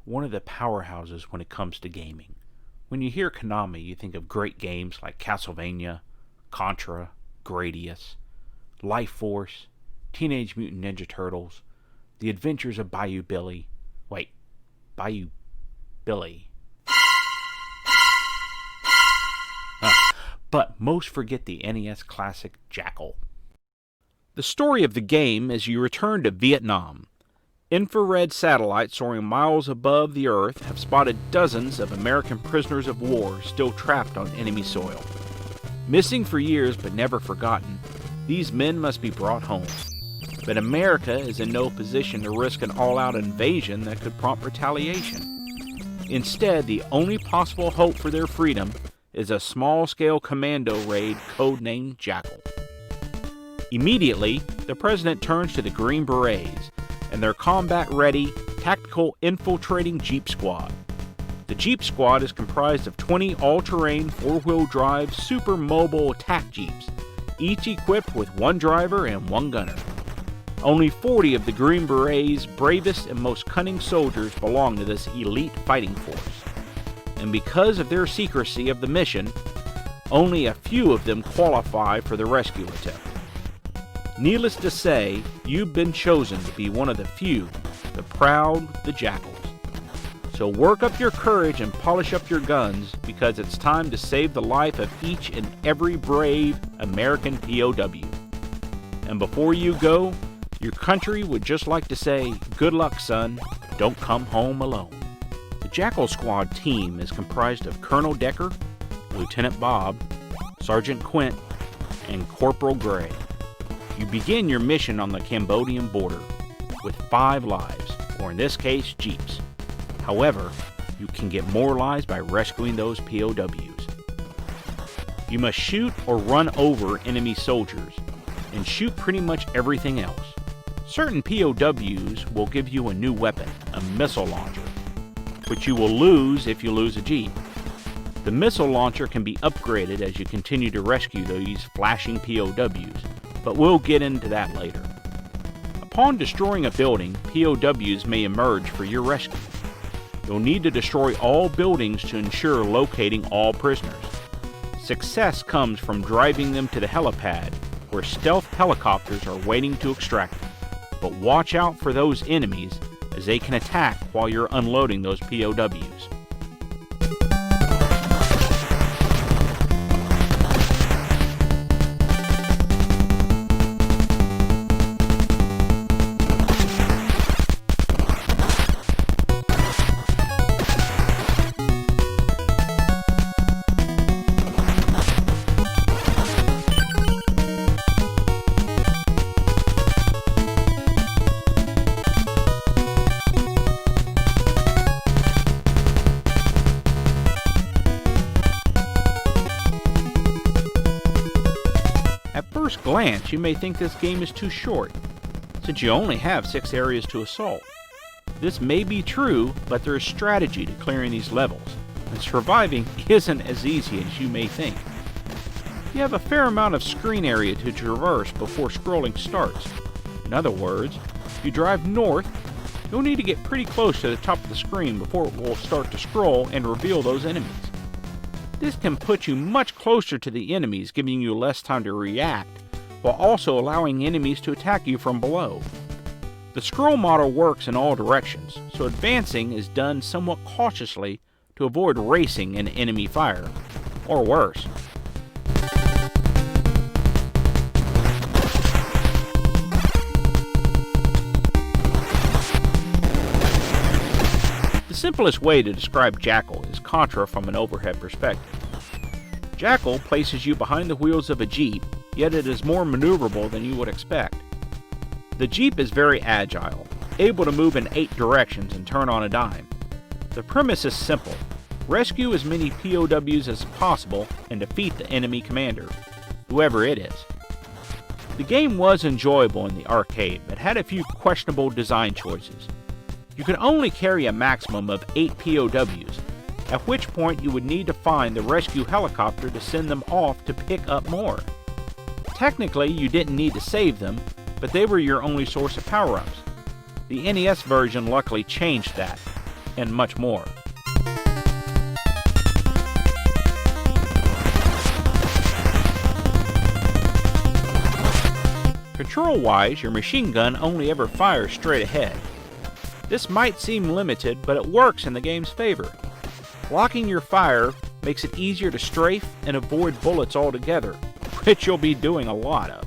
one of the powerhouses when it comes to gaming. When you hear Konami, you think of great games like Castlevania, Contra, Gradius, Life Force, Teenage Mutant Ninja Turtles, The Adventures of Bayou Billy. Wait, Bayou Billy. But most forget the NES classic Jackal. The story of the game is you return to Vietnam. Infrared satellites soaring miles above the Earth have spotted dozens of American prisoners of war still trapped on enemy soil. Missing for years but never forgotten, these men must be brought home. But America is in no position to risk an all-out invasion that could prompt retaliation. Instead, the only possible hope for their freedom is a small-scale commando raid codenamed Jackal. Immediately, the President turns to the Green Berets and their combat-ready, tactical infiltrating Jeep Squad. The Jeep Squad is comprised of 20 all-terrain, four-wheel drive, super mobile attack Jeeps, each equipped with one driver and one gunner. Only 40 of the Green Berets' bravest and most cunning soldiers belong to this elite fighting force. And because of their secrecy of the mission, only a few of them qualify for the rescue attempt. Needless to say, you've been chosen to be one of the few, the proud, the Jackals. So work up your courage and polish up your guns, because it's time to save the life of each and every brave American POW. And before you go, your country would just like to say, good luck, son, don't come home alone. The Jackal Squad team is comprised of Colonel Decker, Lieutenant Bob, Sergeant Quint, and Corporal Gray. You begin your mission on the Cambodian border with 5 lives, or in this case, Jeeps. However, you can get more lives by rescuing those POWs. You must shoot or run over enemy soldiers, and shoot pretty much everything else. Certain POWs will give you a new weapon, a missile launcher, which you will lose if you lose a Jeep. The missile launcher can be upgraded as you continue to rescue these flashing POWs, but we'll get into that later. Upon destroying a building, POWs may emerge for your rescue. You'll need to destroy all buildings to ensure locating all prisoners. Success comes from driving them to the helipad, where stealth helicopters are waiting to extract them. But watch out for those enemies, as they can attack while you're unloading those POWs. At first glance, you may think this game is too short, since you only have 6 areas to assault. This may be true, but there is strategy to clearing these levels, and surviving isn't as easy as you may think. You have a fair amount of screen area to traverse before scrolling starts. In other words, if you drive north, you'll need to get pretty close to the top of the screen before it will start to scroll and reveal those enemies. This can put you much closer to the enemies, giving you less time to react, while also allowing enemies to attack you from below. The scroll model works in all directions, so advancing is done somewhat cautiously to avoid racing in enemy fire, or worse. The simplest way to describe Jackal is Contra from an overhead perspective. Jackal places you behind the wheels of a Jeep, yet it is more maneuverable than you would expect. The Jeep is very agile, able to move in 8 directions and turn on a dime. The premise is simple: rescue as many POWs as possible and defeat the enemy commander, whoever it is. The game was enjoyable in the arcade, but had a few questionable design choices. You could only carry a maximum of 8 POWs, at which point you would need to find the rescue helicopter to send them off to pick up more. Technically, you didn't need to save them, but they were your only source of power-ups. The NES version luckily changed that, and much more. Control-wise, your machine gun only ever fires straight ahead. This might seem limited, but it works in the game's favor. Locking your fire makes it easier to strafe and avoid bullets altogether, which you'll be doing a lot of.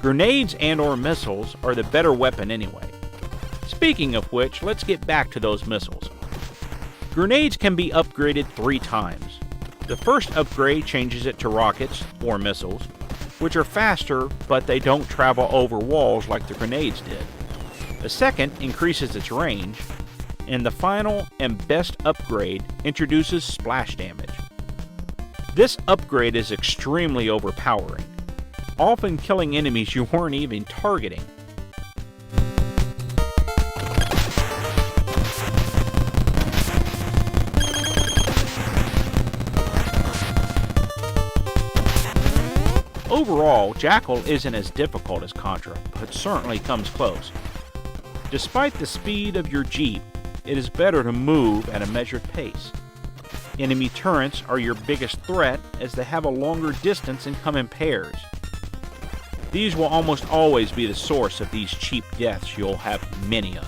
Grenades and/or missiles are the better weapon anyway. Speaking of which, let's get back to those missiles. Grenades can be upgraded 3 times. The first upgrade changes it to rockets, or missiles, which are faster, but they don't travel over walls like the grenades did. The second increases its range, and the final and best upgrade introduces splash damage. This upgrade is extremely overpowering, often killing enemies you weren't even targeting. Overall, Jackal isn't as difficult as Contra, but certainly comes close. Despite the speed of your Jeep, it is better to move at a measured pace. Enemy turrets are your biggest threat as they have a longer distance and come in pairs. These will almost always be the source of these cheap deaths you'll have many of.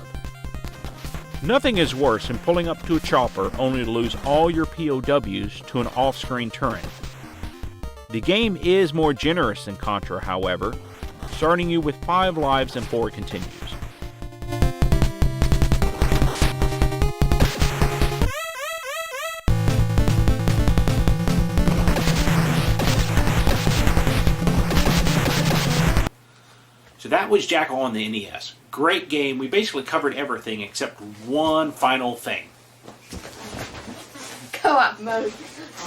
Nothing is worse than pulling up to a chopper only to lose all your POWs to an off-screen turret. The game is more generous than Contra, however, starting you with 5 lives before it continues. So that was Jackal on the NES. Great game. We basically covered everything except one final thing. Co-op mode.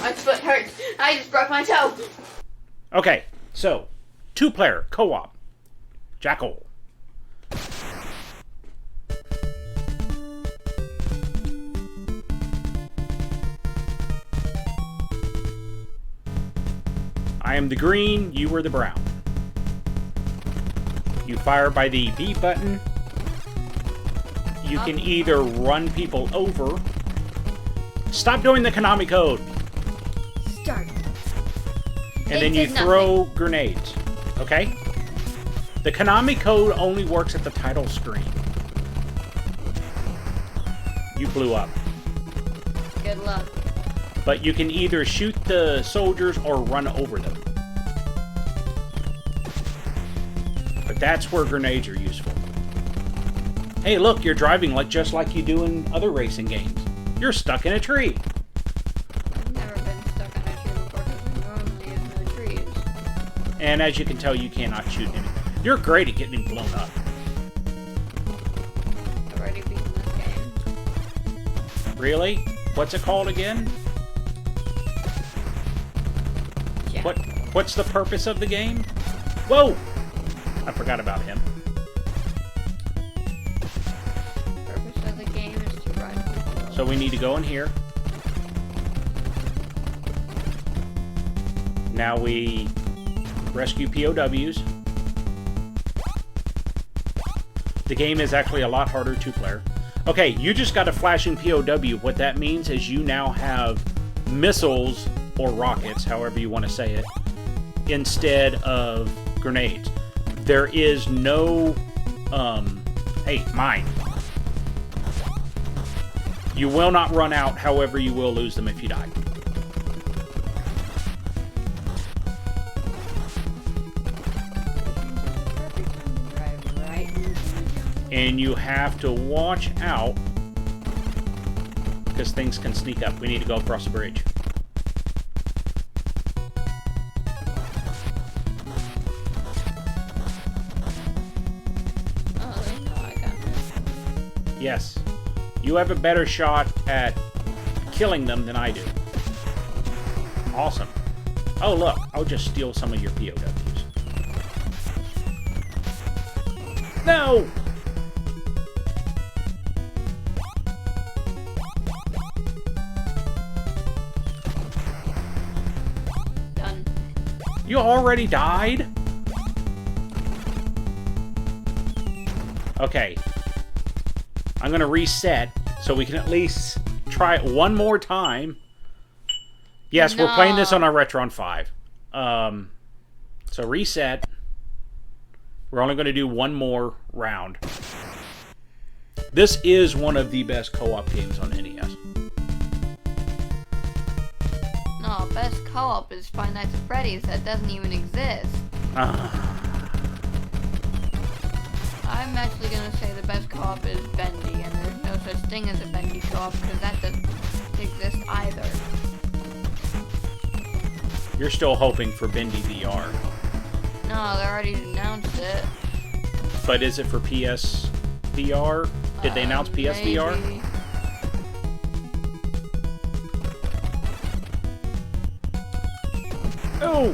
My foot hurts. I just broke my toe. Okay, so 2-player co-op. Jackal. I am the green, you are the brown. You fire by the B button. You can either run people over. Stop doing the Konami code. Start. And then you throw grenades. Okay? The Konami code only works at the title screen. You blew up. Good luck. But you can either shoot the soldiers or run over them. But that's where grenades are useful. Hey, look, you're driving just like you do in other racing games. You're stuck in a tree. I've never been stuck in a tree before because normally there's no trees. And as you can tell, you cannot shoot anything. You're great at getting blown up. I've already beaten this game. Really? What's it called again? Yeah. What's the purpose of the game? Whoa! I forgot about him. The purpose of the game is to run people. So we need to go in here. Now we rescue POWs. The game is actually a lot harder 2-player. Okay, you just got a flashing POW. What that means is you now have missiles or rockets, however you want to say it, instead of grenades. There is no, hey, mine. You will not run out, however you will lose them if you die. And you have to watch out because things can sneak up. We need to go across the bridge. Oh, they know I got this. Yes. You have a better shot at killing them than I do. Awesome. Oh, look. I'll just steal some of your POWs. No! Done. You already died? Okay. I'm gonna reset so we can at least try it one more time. Yes, we're playing this on our Retron 5. So reset. We're only going to do one more round. This is one of the best co-op games on NES. No, best co-op is Five Nights at Freddy's. That doesn't even exist. I'm actually gonna say the best co-op is Bendy, and there's no such thing as a Bendy co-op because that doesn't exist either. You're still hoping for Bendy VR. No, they already announced it. But is it for PS VR? Did they announce PS VR? Maybe. Oh!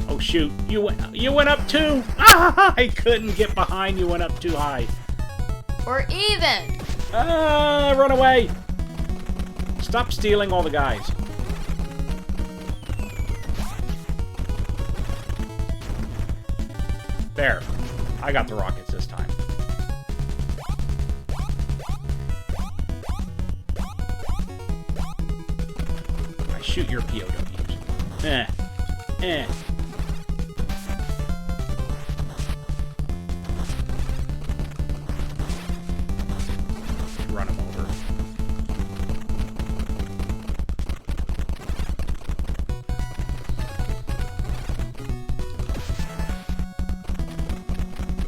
Oh shoot! You went up too. Ah! I couldn't get behind. You went up too high. We're even. Ah! Run away! Stop stealing all the guys. There. I got the rockets this time. I shoot your POWs. Eh. Eh. Run them over.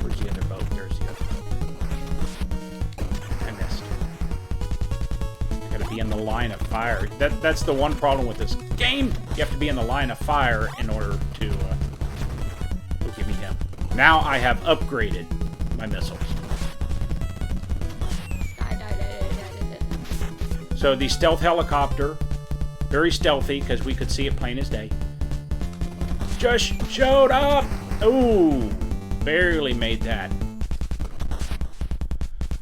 Where's the other boat? There's the other boat. I missed. I gotta be in the line of fire. That's the one problem with this game. You have to be in the line of fire in order to... oh, give me him. Now I have upgraded my missiles. So the stealth helicopter, very stealthy because we could see it plain as day, just showed up. Ooh, barely made that.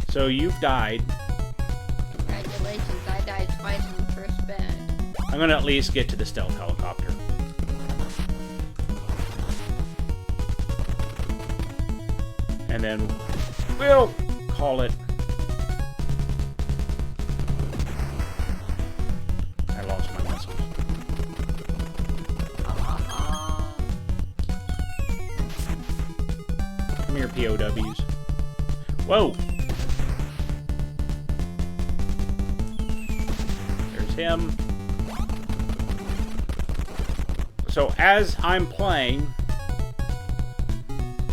So you've died. Congratulations, I died twice in the first spin. I'm gonna at least get to the stealth helicopter. And then we'll call it. I lost my missiles. Come here, POWs. Whoa! There's him. So as I'm playing,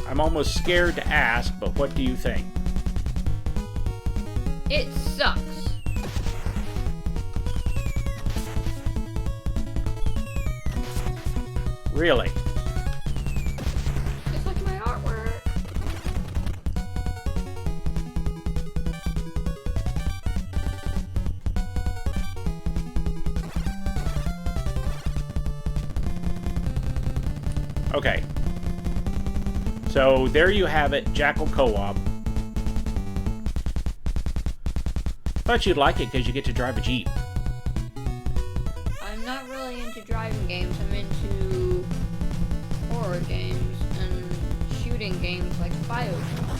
I'm almost scared to ask, but what do you think? It sucks. Really? Just look at my artwork. Okay. So there you have it, Jackal Co-op. Thought you'd like it because you get to drive a Jeep. I'm not really into driving games. I'm into horror games and shooting games like BioShock.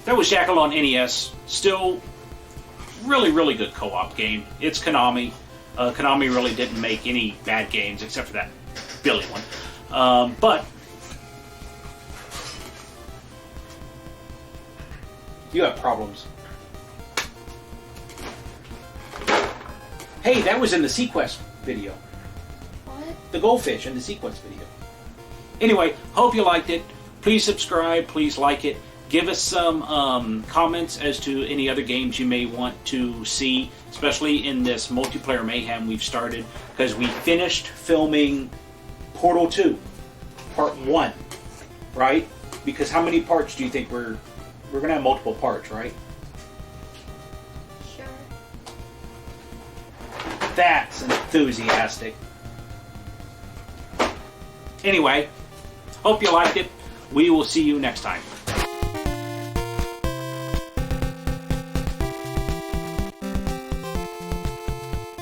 That was Jackal on NES. Still really, really good co-op game. It's Konami. Konami really didn't make any bad games except for that Billy one. But you have problems. Hey, that was in the Sequest video. What? The goldfish in the Sequest video. Anyway, hope you liked it. Please subscribe. Please like it. Give us some comments as to any other games you may want to see, especially in this multiplayer mayhem we've started, because we finished filming Portal 2, Part 1, right? Because how many parts do you think we're going to have? Multiple parts, right? Sure. That's enthusiastic. Anyway, hope you liked it. We will see you next time.